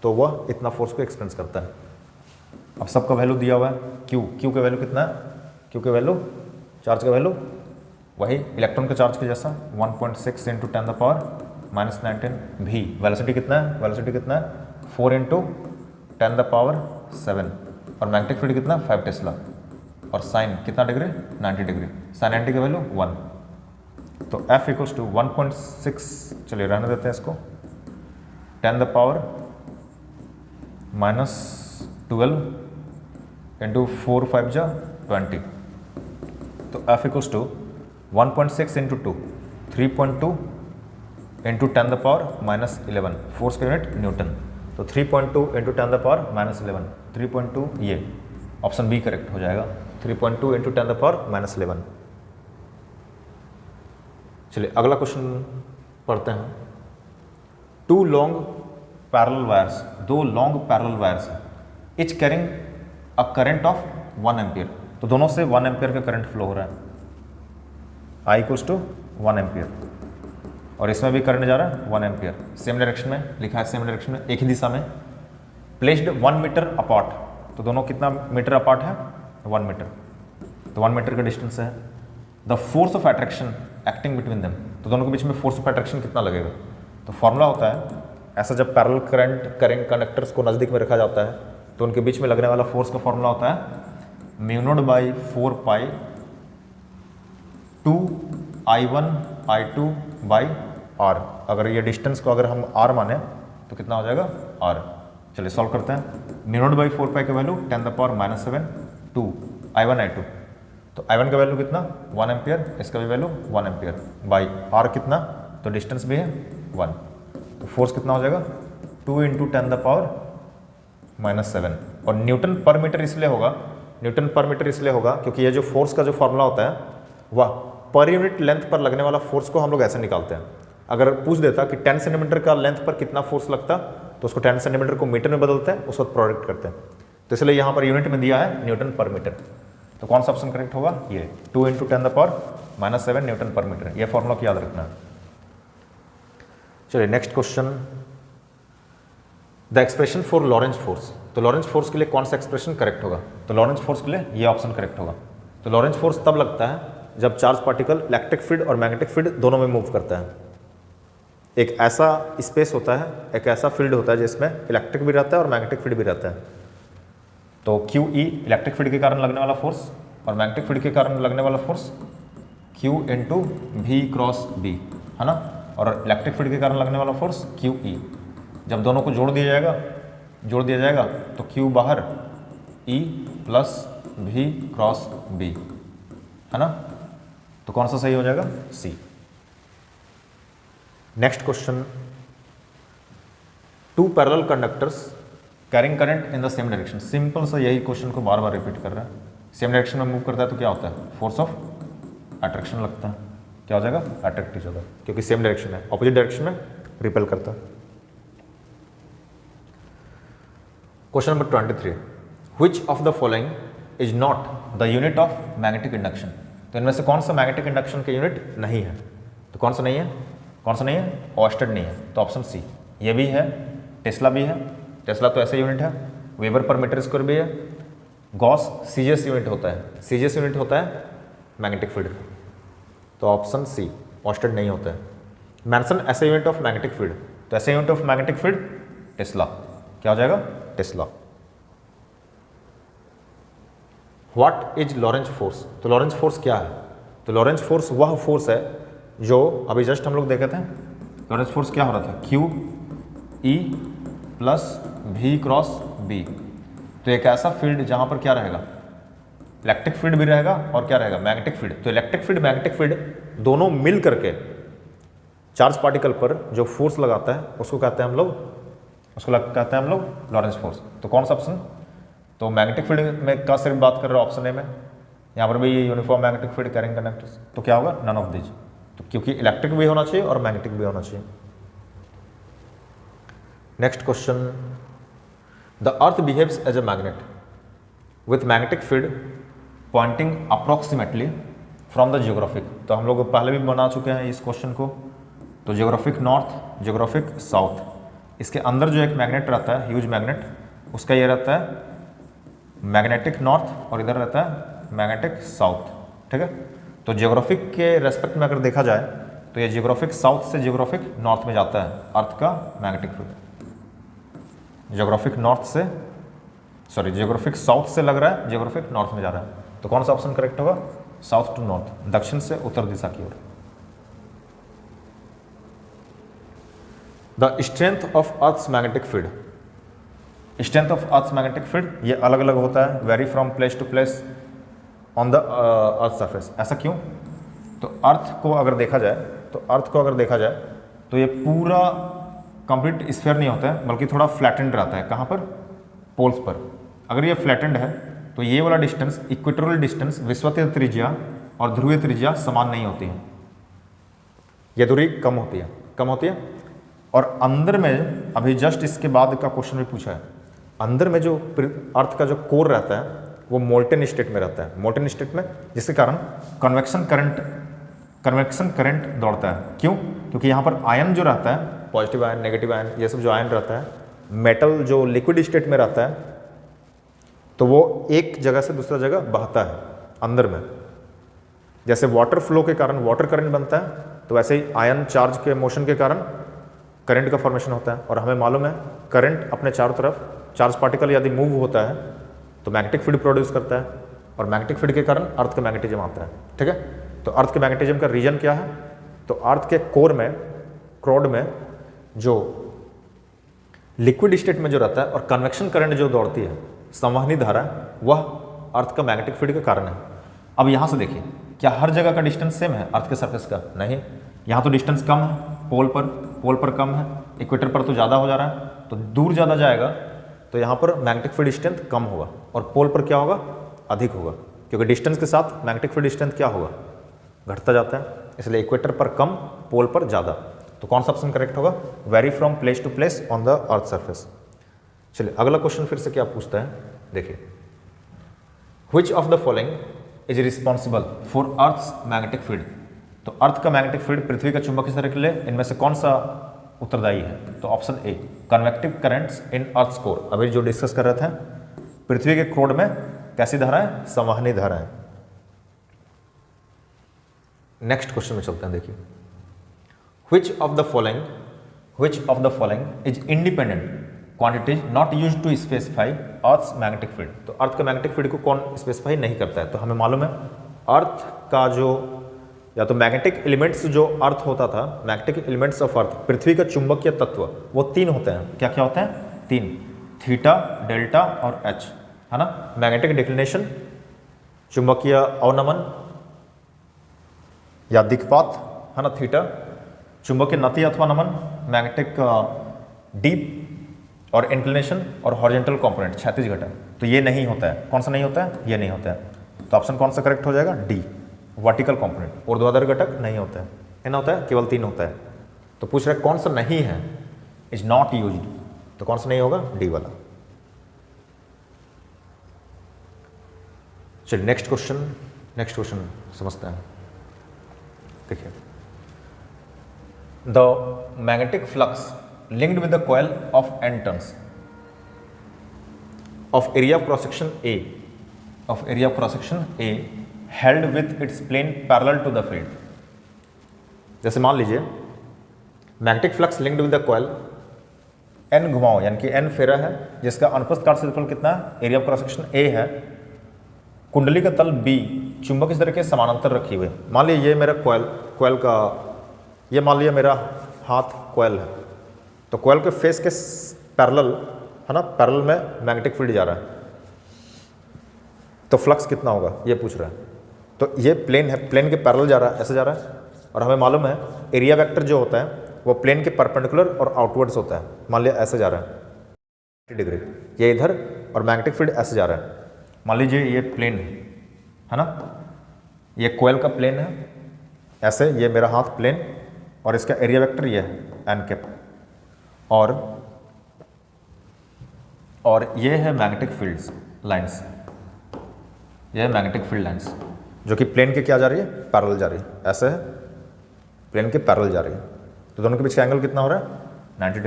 तो वह इतना फोर्स को एक्सपेंस करता है। अब सबका वैल्यू दिया हुआ है, क्यू का वैल्यू कितना है? क्यू का वैल्यू, चार्ज का वैल्यू वही इलेक्ट्रॉन के चार्ज के जैसा 1.6 × 10⁻⁻19 भी। वेलोसिटी कितना है? 4 × 10⁻7, और मैग्नेटिक फील्ड कितना? 5 टेस्ला, और साइन कितना डिग्री? 90 डिग्री। साइन 90 का वैल्यू 1। तो F इक्वल्स टू 1.6, चलिए रहने देते हैं इसको, 10⁻⁻12 × 4 × 5 = 20। तो F इक्वल्स टू 1.6 × 2, 3.2 × 10⁻⁻11, फोर्स का यूनिट न्यूटन। तो 3.2 × 10⁻⁻11, 3.2 ये ऑप्शन बी करेक्ट हो जाएगा, 3.2 × 10⁻⁻11। चलिए अगला क्वेश्चन पढ़ते हैं। 2 long parallel wires, 2 long parallel wires हैं, each carrying a current of 1 ampere. तो दोनों से 1 एम्पियर का करंट फ्लो हो रहा है, I इक्वल्स टू 1 एम्पियर, और इसमें भी करंट जा रहा है 1 एम्पियर। सेम डायरेक्शन में लिखा है, सेम डायरेक्शन में, एक ही दिशा में। प्लेस्ड 1 मीटर अपार्ट, तो दोनों कितना मीटर अपार्ट है? 1 मीटर, तो 1 मीटर का डिस्टेंस है। The force of attraction acting between them, तो दोनों के बीच में फोर्स ऑफ अट्रैक्शन कितना लगेगा? तो फॉर्मूला होता है ऐसा, जब पैरेलल करंट कंडक्टर्स को नज़दीक में रखा जाता है, तो उनके बीच में लगने वाला फोर्स का फॉर्मूला होता है μ0/4π 2I1I2/R। अगर ये डिस्टेंस को अगर हम R माने तो कितना हो जाएगा? R। चलिए सॉल्व करते हैं। μ0/4π का वैल्यू 10⁻⁻7 2 I1I2, तो I1 का वैल्यू कितना? 1 एम्पियर, इसका भी वैल्यू 1 एम्पियर, बाई R कितना? तो डिस्टेंस भी है 1, तो फोर्स कितना हो जाएगा? 2 × 10⁻⁻7। और न्यूटन पर मीटर इसलिए होगा, क्योंकि ये जो फोर्स का जो फॉर्मूला होता है वह पर यूनिट लेंथ पर लगने वाला फोर्स को हम लोग ऐसे निकालते हैं। अगर पूछ देता कि 10 सेंटीमीटर का लेंथ पर कितना फोर्स लगता, तो उसको 10 सेंटीमीटर को मीटर में बदलते हैं, उस वक्त प्रोडक्ट करते हैं। तो इसलिए यहाँ पर यूनिट में दिया है न्यूटन पर मीटर। तो कौन सा ऑप्शन करेक्ट होगा? ये 2 × 10⁻⁻7 न्यूटन पर मीटर। ये फॉर्मूला को याद रखना है। चलिए next question, the expression for Lorentz force. तो लॉरेंज फोर्स के लिए कौन सा एक्सप्रेशन करेक्ट होगा? तो लॉरेंज फोर्स के लिए ये ऑप्शन करेक्ट होगा। तो लॉरेंज फोर्स तब लगता है जब चार्ज पार्टिकल इलेक्ट्रिक फील्ड और मैग्नेटिक फील्ड दोनों में मूव करता है। एक ऐसा स्पेस होता है, एक ऐसा फील्ड होता है जिसमें इलेक्ट्रिक भी रहता है और मैग्नेटिक फील्ड भी रहता है। तो QE इलेक्ट्रिक फील्ड के कारण लगने वाला फोर्स, और मैग्नेटिक फील्ड के कारण लगने वाला फोर्स Q × V×B है ना, और इलेक्ट्रिक फील्ड के कारण लगने वाला फोर्स QE। जब दोनों को जोड़ दिया जाएगा तो Q बाहर, E + V×B है ना, तो कौन सा सही हो जाएगा? C। Next question, 2 parallel conductors carrying current in the same direction. Simple सा यही क्वेश्चन को बार बार रिपीट कर रहा है। सेम डायरेक्शन में मूव करता है तो क्या होता है? फोर्स ऑफ अट्रैक्शन लगता है, क्या हो जाएगा, अट्रैक्ट इच अदर, क्योंकि सेम डायरेक्शन है, ऑपोजिट डायरेक्शन में रिपेल करता है। Question number 23, which of the following is not the unit of magnetic induction. तो इनमें से कौन सा मैग्नेटिक इंडक्शन का यूनिट नहीं है, तो कौन सा नहीं है, कौन सा नहीं है, ऑस्टेड नहीं है, तो ऑप्शन सी। ये भी है, टेस्ला भी है, टेस्ला तो ऐसे यूनिट है, वेबर पर मीटर स्क्वायर भी है, गॉस सीजीएस यूनिट होता है, सीजीएस यूनिट होता है मैग्नेटिक फील्ड का, तो ऑप्शन सी, ऑस्टेड नहीं होता है। मैनसन ऐसे यूनिट ऑफ मैग्नेटिक फील्ड, तो ऐसे unit of magnetic field tesla, क्या हो जाएगा, tesla. What is Lorentz force, तो लॉरेंज फोर्स क्या है, तो लॉरेंज फोर्स वह फोर्स है जो अभी जस्ट हम लोग देखे थे, लॉरेंज फोर्स क्या हो रहा था, क्यू ई प्लस भी क्रॉस बी। तो एक ऐसा फील्ड जहां पर क्या रहेगा, इलेक्ट्रिक फील्ड भी रहेगा और क्या रहेगा, मैग्नेटिक फील्ड। तो इलेक्ट्रिक फील्ड मैग्नेटिक फील्ड दोनों मिल करके चार्ज पार्टिकल पर जो फोर्स लगाता है उसको कहते हैं हम लोग, कहते हैं हम लोग लॉरेंज फोर्स। तो कौन सा ऑप्शन, तो मैग्नेटिक फील्ड में का सिर्फ बात कर रहे हो ऑप्शन ए में, यहाँ पर भी uniform magnetic field carrying conductors, तो क्या होगा, नन ऑफ दिस। तो क्योंकि इलेक्ट्रिक भी होना चाहिए और मैग्नेटिक भी होना चाहिए। Next question, the earth behaves as a magnet with magnetic field pointing approximately from the geographic. तो हम लोग पहले भी बना चुके हैं इस क्वेश्चन को। तो जियोग्राफिक नॉर्थ, जियोग्राफिक साउथ, इसके अंदर जो एक मैग्नेट रहता है, ह्यूज मैग्नेट, उसका ये रहता है मैग्नेटिक नॉर्थ और इधर रहता है मैग्नेटिक साउथ, ठीक है। तो जियोग्राफिक के रेस्पेक्ट में अगर देखा जाए तो ये जियोग्राफिक साउथ से जियोग्राफिक नॉर्थ में जाता है अर्थ का मैग्नेटिक फील्ड, जियोग्राफिक नॉर्थ से, सॉरी जियोग्राफिक साउथ से लग रहा है, जियोग्राफिक नॉर्थ में जा रहा है। तो कौन सा ऑप्शन करेक्ट होगा, साउथ टू नॉर्थ, दक्षिण से उत्तर दिशा की ओर। The strength of earth's magnetic field, strength of earth's magnetic field ये अलग अलग होता है, vary from place to place on the earth surface. ऐसा क्यों, तो अर्थ को अगर देखा जाए तो ये पूरा कंप्लीट स्फीयर नहीं होता है, बल्कि थोड़ा फ्लैटेंड रहता है। कहाँ पर, पोल्स पर। अगर ये फ्लैटेंड है तो ये वाला डिस्टेंस, इक्वेटोरियल डिस्टेंस, विषुवतीय त्रिज्या और ध्रुवीय त्रिज्या समान नहीं होती है, ये दूरी कम होती है। और अंदर में अभी जस्ट इसके बाद का क्वेश्चन भी पूछा है, अंदर में जो अर्थ का जो कोर रहता है वो मोल्टेन स्टेट में रहता है, मोल्टेन स्टेट में, जिसके कारण कन्वेक्शन करंट दौड़ता है। क्यों, क्योंकि यहाँ पर आयन जो रहता है, पॉजिटिव आयन, नेगेटिव आयन, ये सब जो आयन रहता है, मेटल जो लिक्विड स्टेट में रहता है तो वो एक जगह से दूसरा जगह बहता है अंदर में। जैसे वाटर फ्लो के कारण वाटर करंट बनता है, तो वैसे ही आयन चार्ज के मोशन के कारण करंट का फॉर्मेशन होता है। और हमें मालूम है करंट अपने चारों तरफ, चार्ज पार्टिकल यदि मूव होता है तो मैग्नेटिक फील्ड प्रोड्यूस करता है, और मैग्नेटिक फील्ड के कारण अर्थ का मैग्नेटिज्म आता है, ठीक है। तो अर्थ के मैग्नेटिज्म का रीजन क्या है, तो अर्थ के कोर में, क्रोड में जो लिक्विड स्टेट में जो रहता है और कन्वेक्शन करंट जो दौड़ती है, संवहनी धारा, वह अर्थ का मैग्नेटिक फील्ड के कारण है। अब यहाँ से देखिए, क्या हर जगह का डिस्टेंस सेम है अर्थ के सरफेस का, नहीं। यहाँ तो डिस्टेंस कम है, पोल पर कम है, इक्वेटर पर तो ज़्यादा हो जा रहा है, तो दूर ज़्यादा जाएगा तो यहाँ पर मैग्नेटिक फील्ड स्ट्रेंथ कम होगा, और पोल पर क्या होगा, अधिक होगा, क्योंकि डिस्टेंस के साथ मैग्नेटिक फील्ड स्ट्रेंथ क्या होगा, घटता जाता है। इसलिए इक्वेटर पर कम, पोल पर ज़्यादा। तो कौन सा ऑप्शन करेक्ट होगा, vary from place to place on the earth surface. चलिए अगला क्वेश्चन फिर से क्या पूछता है, देखिए, which of the following is responsible for earth's magnetic field. तो अर्थ का मैग्नेटिक फील्ड पृथ्वी का चुंबकीय क्षेत्र के लिए इनमें से कौन सा उत्तरदायी है, तो option A, convective currents in earth's core. अभी जो डिस्कस कर रहे थे, पृथ्वी के क्रोड में कैसी धाराएं, संवहनी धाराएं। नेक्स्ट क्वेश्चन में चलते हैं, देखिए, which of the following is independent quantities not used to specify earth's magnetic field. तो अर्थ का मैग्नेटिक फील्ड को कौन स्पेसिफाई नहीं करता है, तो हमें मालूम है अर्थ का जो, या तो मैग्नेटिक एलिमेंट्स जो अर्थ होता था, मैग्नेटिक एलिमेंट्स ऑफ अर्थ, पृथ्वी का चुंबकीय तत्व, वो 3 होते हैं। क्या क्या होते हैं, 3, थीटा, डेल्टा और एच, है ना। मैग्नेटिक डिक्लिनेशन, चुंबकीय अवनमन या दिक्पात, है ना, थीटा, चुंबकीय नति अथवा नमन, मैग्नेटिक डीप, और इंक्लिनेशन और हॉरिजॉन्टल कंपोनेंट, क्षैतिज घटक। तो ये नहीं होता है, कौन सा नहीं होता है, ये नहीं होता है। तो ऑप्शन कौन सा करेक्ट हो जाएगा, डी, वर्टिकल कंपोनेंट, ऊर्ध्वाधर घटक नहीं होता है, कितना होता है, केवल 3 होता है। तो पूछ रहे कौन सा नहीं है, इज नॉट यूज्ड, तो कौन सा नहीं होगा, डी वाला। चलिए नेक्स्ट क्वेश्चन समझते हैं। देखिए, the magnetic flux linked with the coil of n turns of area of cross section A held with its plane parallel to the field। जैसे मान लीजिए magnetic flux linked with the coil, n घुमाओ यानी कि n फेरा है, जिसका अनुप्रस्थ काट क्षेत्रफल कितना है, area of cross section A है, कुंडली का तल B चुंबक इस तरह के समानांतर रखी हुई। मान लीजिए ये मेरा कॉइल का, ये मान लीजिए मेरा हाथ कॉइल है, तो कॉइल के फेस के पैरेलल है ना, पैरेलल में मैग्नेटिक फील्ड जा रहा है, तो फ्लक्स कितना होगा ये पूछ रहा है। तो ये प्लेन है, प्लेन के पैरेलल जा रहा है, ऐसे जा रहा है, और हमें मालूम है एरिया वेक्टर जो होता है वो प्लेन के परपेंडिकुलर और आउटवर्ड्स होता है। मान लिया ऐसे जा रहा है 90 डिग्री, ये इधर, और मैग्नेटिक फील्ड ऐसे जा रहा है। मान लीजिए ये प्लेन है ना, ये कॉइल का प्लेन है, ऐसे ये मेरा हाथ प्लेन, और इसका एरिया वेक्टर ये है एन कैप, और ये है मैग्नेटिक फील्ड्स लाइंस, ये है मैग्नेटिक फील्ड लाइंस जो कि प्लेन के क्या जा रही है, पैरेलल जा रही है, ऐसे है प्लेन के पैरेलल जा रही है। तो दोनों के बीच का एंगल कितना हो रहा है, 90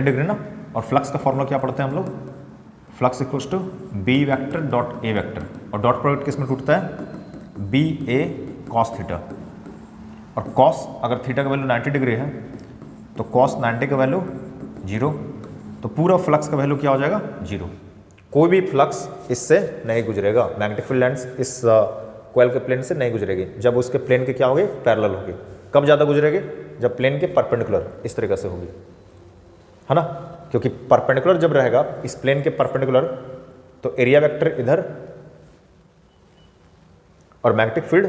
डिग्री ना। और फ्लक्स का फॉर्मूला क्या पढ़ते हैं हम लोग, flux equals to B vector dot A vector, और डॉट प्रोडक्ट किस में टूटता है, बी ए कॉस थीटा, और कॉस अगर थीटा का वैल्यू 90 डिग्री है तो कॉस 90 का वैल्यू 0, तो पूरा फ्लक्स का वैल्यू क्या हो जाएगा, 0। कोई भी फ्लक्स इससे नहीं गुजरेगा, मैग्नेटिक फील्ड लाइंस इस कॉइल के प्लेन से नहीं गुजरेगी, जब उसके प्लेन के क्या होगी, पैरेलल होगी। कब ज़्यादा गुजरेगी, जब प्लेन के परपेंडिकुलर इस तरीके से होगी, है ना, क्योंकि परपेंडिकुलर जब रहेगा इस प्लेन के परपेंडिकुलर, तो एरिया वेक्टर इधर और मैग्नेटिक फील्ड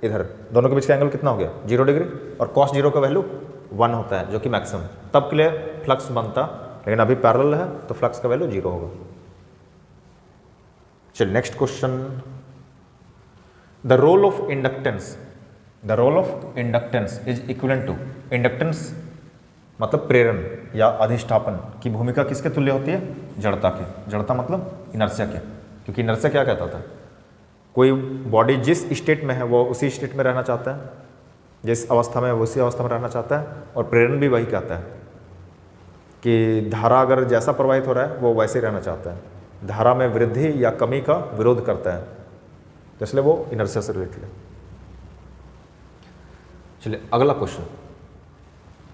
इधर, दोनों के बीच का एंगल कितना हो गया, 0 डिग्री, और कॉस 0 का वैल्यू 1 होता है जो कि मैक्सिमम, तब के लिए फ्लक्स बनता, लेकिन अभी पैरेलल है तो फ्लक्स का वैल्यू 0 होगा। चलिए next question, the role of inductance is equivalent to, inductance मतलब प्रेरण या अधिष्ठापन की भूमिका किसके तुल्य होती है, जड़ता के। जड़ता मतलब इनर्शिया के, क्योंकि इनर्शिया क्या कहता था, कोई बॉडी जिस स्टेट में है वो उसी स्टेट में रहना चाहता है, जिस अवस्था में वो उसी अवस्था में रहना चाहता है, और प्रेरण भी वही कहता है कि धारा अगर जैसा प्रवाहित हो रहा है वो वैसे ही रहना चाहता है, धारा में वृद्धि या कमी का विरोध करता है, तो इसलिए वो इनर्शिया से रिलेटेड है। चलिए अगला क्वेश्चन,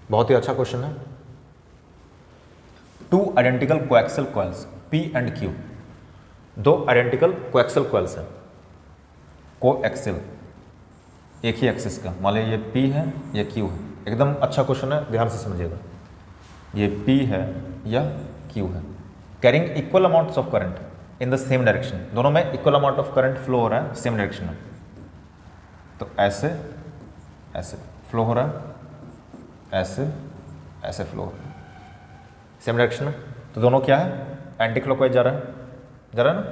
बहुत ही अच्छा क्वेश्चन है। 2 identical coaxial coils P and Q, 2 identical coaxial coils हैं, कोएक्सियल एक ही एक्सिस का, मान लीजिए ये P है ये Q है, एकदम अच्छा क्वेश्चन है, ध्यान से समझिएगा। ये P है या Q है, carrying equal amounts of current in the same direction, दोनों में equal amount of current flow हो रहा है सेम डायरेक्शन में, तो ऐसे ऐसे फ्लो हो रहा है, ऐसे ऐसे फ्लो हो रहा है सेम डायरेक्शन में, तो दोनों क्या है, एंटी क्लॉकवाइज जा रहा है ना,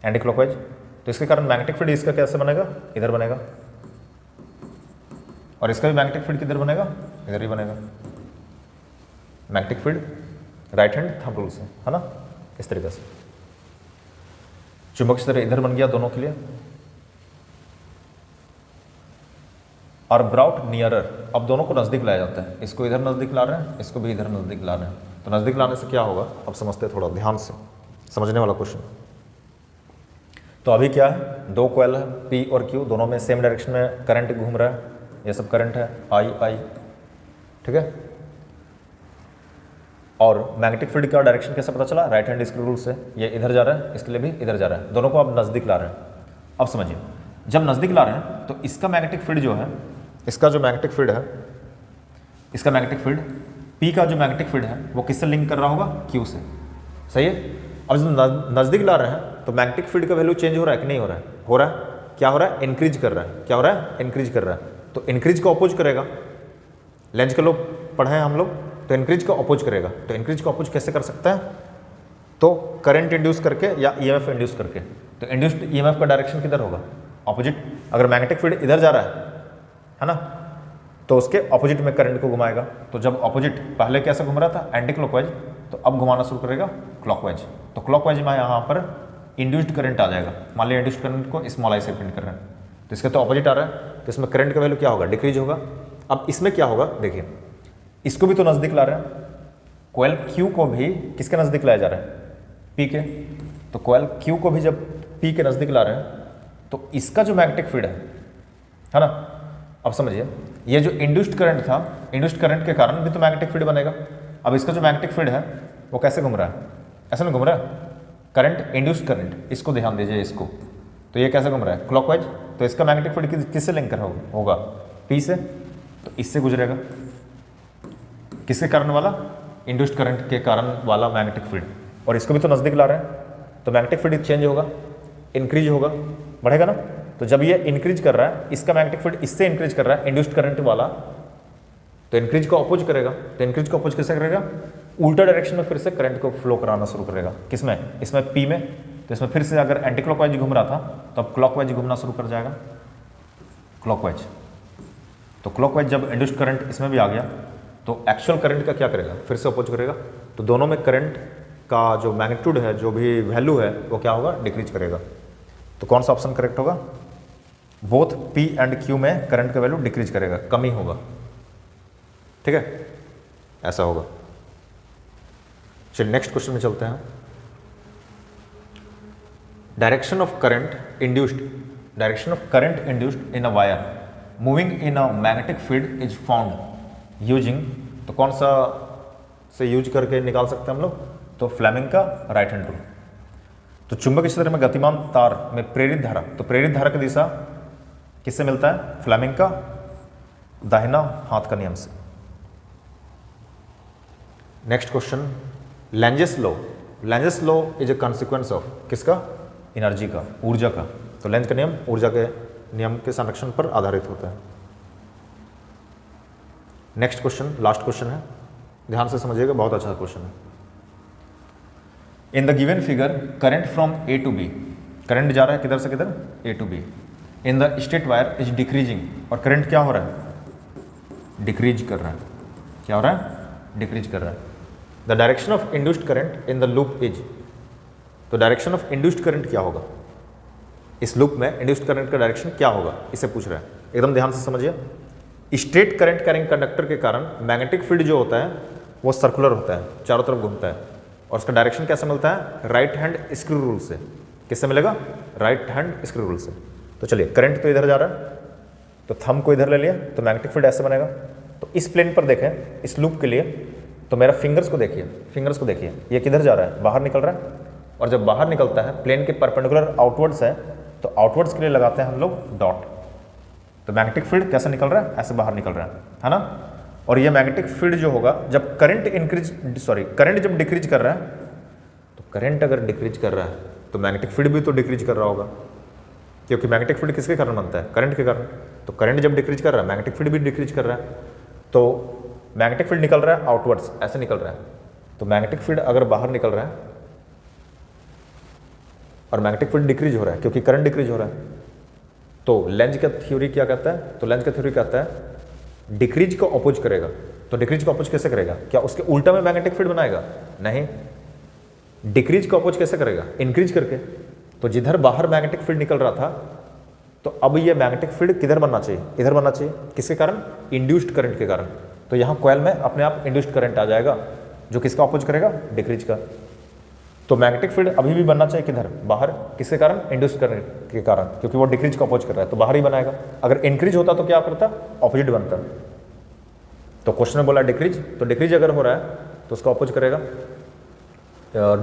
एंटी क्लॉकवाइज, तो इसके कारण मैग्नेटिक फील्ड इसका कैसे बनेगा, इधर बनेगा, और इसका भी मैग्नेटिक फील्ड किधर बनेगा, इधर ही बनेगा। Magnetic field right hand thumb rule से, है ना, इस तरीके से चुंबक क्षेत्र इधर बन गया दोनों के लिए, और ब्राउट नियरर, अब दोनों को नज़दीक लाया जाता है, इसको इधर नज़दीक ला रहे हैं, इसको भी इधर नज़दीक ला रहे हैं, तो नज़दीक लाने से क्या होगा, अब समझते हैं, थोड़ा ध्यान से समझने वाला क्वेश्चन। तो अभी क्या है, 2 कॉइल है P और Q, दोनों में सेम डायरेक्शन में करंट घूम रहा है, ये सब करंट है I, ठीक है, और मैग्नेटिक फील्ड का डायरेक्शन कैसे पता चला, राइट हैंड स्क्रू रूल से, ये इधर जा रहा है, इसके लिए भी इधर जा रहा है, दोनों को अब नज़दीक ला रहे हैं। अब समझिए, जब नज़दीक ला रहे हैं तो इसका मैग्नेटिक फील्ड जो है, इसका जो मैग्नेटिक फील्ड है, इसका मैग्नेटिक फील्ड P का जो मैग्नेटिक फील्ड है वो किससे लिंक कर रहा होगा, Q से, सही है। अब जब नज़दीक ला रहे हैं तो मैग्नेटिक फील्ड का वैल्यू चेंज हो रहा है कि नहीं हो रहा है, हो रहा है, क्या हो रहा है, इंक्रीज कर रहा है, क्या हो रहा है, इंक्रीज कर रहा है, तो इंक्रीज को अपोज करेगा, लेंज के लोग पढ़े हैं हम लोग, तो इंक्रीज को अपोज करेगा, तो इंक्रीज को अपोज कैसे कर सकता है, तो करंट इंड्यूस करके या ईएमएफ इंड्यूस करके, तो इंड्यूस्ड ईएमएफ का डायरेक्शन किधर होगा, ऑपोजिट, अगर मैग्नेटिक फील्ड इधर जा रहा है ना, तो उसके ऑपोजिट में करंट को घुमाएगा। तो जब ऑपोजिट पहले कैसे घूम रहा था, एंटी क्लॉकवाइज, तो अब घुमाना शुरू करेगा क्लॉकवाइज। तो क्लॉकवाइज में यहाँ पर इंड्यूस्ड करंट आ जाएगा। मान लिया इंड्यूस्ड करंट को स्मॉल आई से प्रिंट कर रहे हैं, तो इसका तो ऑपोजिट आ रहा है, तो इसमें करंट का वैल्यू क्या होगा, डिक्रीज होगा। अब इसमें क्या होगा, देखिए इसको भी तो नज़दीक ला रहे हैं, कोयल क्यू को भी किसके नज़दीक लाया जा रहा है, पी के। तो कोयल क्यू को भी जब पी के नज़दीक ला रहे हैं, तो इसका जो मैग्नेटिक फील्ड है ना, अब समझिए ये जो इंड्यूस्ड करंट था, इंड्यूस्ड करंट के कारण भी तो मैग्नेटिक फील्ड बनेगा। अब इसका जो मैग्नेटिक फील्ड है वो कैसे घूम रहा है, ऐसे नहीं घूम रहा है, करंट इंड्यूस्ड करंट, इसको ध्यान दीजिए इसको, तो ये कैसे घूम रहा है, क्लॉकवाइज। तो इसका मैग्नेटिक फील्ड किससे लिंक कर होगा, पी से, तो इससे गुजरेगा, किसके कारण वाला, इंड्यूस्ड करंट के कारण वाला मैग्नेटिक फील्ड। और इसको भी तो नज़दीक ला रहे हैं, तो मैग्नेटिक फील्ड चेंज होगा, इंक्रीज होगा, बढ़ेगा ना। तो जब ये इंक्रीज कर रहा है, इसका मैग्नेटिक फील्ड इससे इंक्रीज कर रहा है, इंड्यूस्ड करंट वाला, तो इंक्रीज को अपोज करेगा। तो इंक्रीज को अपोज कैसे करेगा, उल्टा डायरेक्शन में फिर से करंट को फ्लो कराना शुरू करेगा, किसमें, इसमें पी में। तो इसमें फिर से अगर एंटी क्लॉकवाइज घूम रहा था, तो अब क्लॉकवाइज घूमना शुरू कर जाएगा, क्लॉकवाइज। तो क्लॉकवाइज जब इंड्यूस्ड करंट इसमें भी आ गया, तो एक्चुअल करंट का क्या करेगा, फिर से अपोज करेगा। तो दोनों में करंट का जो मैग्नीट्यूड है, जो भी वैल्यू है, वो क्या होगा, डिक्रीज करेगा। तो कौन सा ऑप्शन करेक्ट होगा, बोथ पी एंड क्यू में करंट का वैल्यू डिक्रीज करेगा, कमी होगा, ठीक है, ऐसा होगा। चलिए नेक्स्ट क्वेश्चन में चलते हैं। Direction of current induced, direction of current induced in a wire moving in a magnetic field is found using, तो कौन सा से यूज करके निकाल सकते हैं हम लोग, तो फ्लेमिंग का राइट हैंड रूल। तो चुंबक क्षेत्र में गतिमान तार में प्रेरित धारा, तो प्रेरित धारा की दिशा किससे मिलता है, फ्लेमिंग का दाहिना हाथ का नियम से। Next question, Lenz's law, Lenz's law is a consequence of किसका, एनर्जी का, ऊर्जा का। तो लेंज का नियम ऊर्जा के नियम के संरक्षण पर आधारित होता है। नेक्स्ट क्वेश्चन, लास्ट क्वेश्चन है, ध्यान से समझिएगा, बहुत अच्छा क्वेश्चन है। In the given figure current from A to B, current जा रहा है किधर से किधर, A to B, in the straight wire is decreasing, और करंट क्या हो रहा है, डिक्रीज कर रहा है, क्या हो रहा है, डिक्रीज कर रहा है। The direction of induced current in the loop is, तो डायरेक्शन ऑफ इंड्यूस्ड करंट क्या होगा, इस लूप में इंड्यूस्ड करंट का डायरेक्शन क्या होगा, इसे पूछ रहा है, एकदम ध्यान से समझिए। स्ट्रेट करंट कैरिंग कंडक्टर के कारण मैग्नेटिक फील्ड जो होता है वो सर्कुलर होता है, चारों तरफ घूमता है, और उसका डायरेक्शन कैसे मिलता है, राइट हैंड स्क्रू रूल से। किससे मिलेगा, राइट हैंड स्क्रू रूल से। तो चलिए करंट तो इधर जा रहा है, तो थंब को इधर ले लिया, तो मैग्नेटिक फील्ड ऐसे बनेगा। तो इस प्लेन पर देखें, इस लूप के लिए, तो मेरा फिंगर्स को देखिए, फिंगर्स को देखिए, ये किधर जा रहा है, बाहर निकल रहा है, और जब बाहर निकलता है प्लेन के परपेंडिकुलर आउटवर्ड्स है, तो आउटवर्ड्स के लिए लगाते हैं हम लोग डॉट। तो मैग्नेटिक फील्ड कैसे निकल रहा है, ऐसे बाहर निकल रहा है ना। और ये मैग्नेटिक फील्ड जो होगा, जब करंट करंट जब डिक्रीज कर रहा है, तो करंट अगर डिक्रीज कर रहा है तो मैग्नेटिक फील्ड भी तो डिक्रीज कर रहा होगा, क्योंकि मैग्नेटिक फील्ड किसके कारण बनता है, करंट के कारण। तो करंट जब डिक्रीज कर रहा है, मैग्नेटिक फील्ड भी डिक्रीज कर रहा है, तो मैग्नेटिक फील्ड निकल रहा है आउटवर्ड्स, ऐसे निकल रहा है। तो मैग्नेटिक फील्ड अगर बाहर निकल रहा है और मैग्नेटिक फील्ड डिक्रीज हो रहा है क्योंकि करंट डिक्रीज हो रहा है, तो लेंज का थ्योरी क्या कहता है, तो लेंज का थ्योरी कहता है डिक्रीज को अपोज करेगा। तो डिक्रीज को अपोज कैसे करेगा, क्या उसके उल्टा में मैग्नेटिक फील्ड बनाएगा, नहीं, डिक्रीज को अपोज कैसे करेगा, इंक्रीज करके। तो जिधर बाहर मैग्नेटिक फील्ड निकल रहा था, तो अब ये मैग्नेटिक फील्ड किधर बनना चाहिए, इधर बनना चाहिए, किसके कारण, इंड्यूस्ड करंट के कारण। तो यहाँ कॉइल में अपने आप इंड्यूस्ड करंट आ जाएगा, जो किसका अपोज करेगा, डिक्रीज का। तो मैग्नेटिक फील्ड अभी भी बनना चाहिए किधर, बाहर, किसके कारण, इंड्यूस्ड करंट के कारण, क्योंकि वो डिक्रीज को अपोज कर रहा है, तो बाहर ही बनाएगा। अगर इंक्रीज होता तो क्या करता, ऑपोजिट बनता। तो क्वेश्चन में बोला डिक्रीज, तो डिक्रीज अगर हो रहा है तो उसका अपोज करेगा,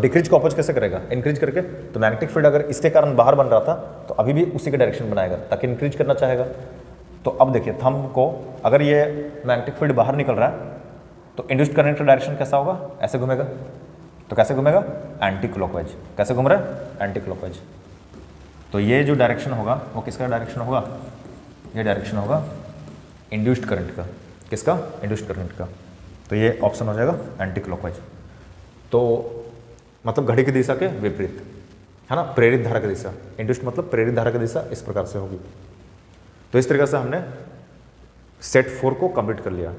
डिक्रीज को अपोज कैसे करेगा, इंक्रीज करके। तो मैग्नेटिक फील्ड अगर इसके कारण बाहर बन रहा था, तो अभी भी उसी के डायरेक्शन बनाएगा, ताकि इंक्रीज करना चाहेगा। तो अब देखिए थंब को, अगर ये मैग्नेटिक फील्ड बाहर निकल रहा है, तो इंड्यूस्ड करंट का डायरेक्शन कैसा होगा, ऐसे घूमेगा। तो कैसे घूमेगा, एंटी क्लॉकवाइज। कैसे घूम रहा है, एंटी क्लॉकवाइज। तो ये जो डायरेक्शन होगा वो किसका डायरेक्शन होगा, ये डायरेक्शन होगा इंड्यूस्ड करंट का। किसका, इंड्यूस्ड करंट का। तो ये ऑप्शन हो जाएगा एंटी क्लॉकवाइज। तो मतलब घड़ी की दिशा के विपरीत, है ना, प्रेरित धारा की दिशा, इंड्यूस्ड मतलब प्रेरित धारा की दिशा इस प्रकार से होगी। तो इस तरीके से हमने सेट 4 को कंप्लीट कर लिया।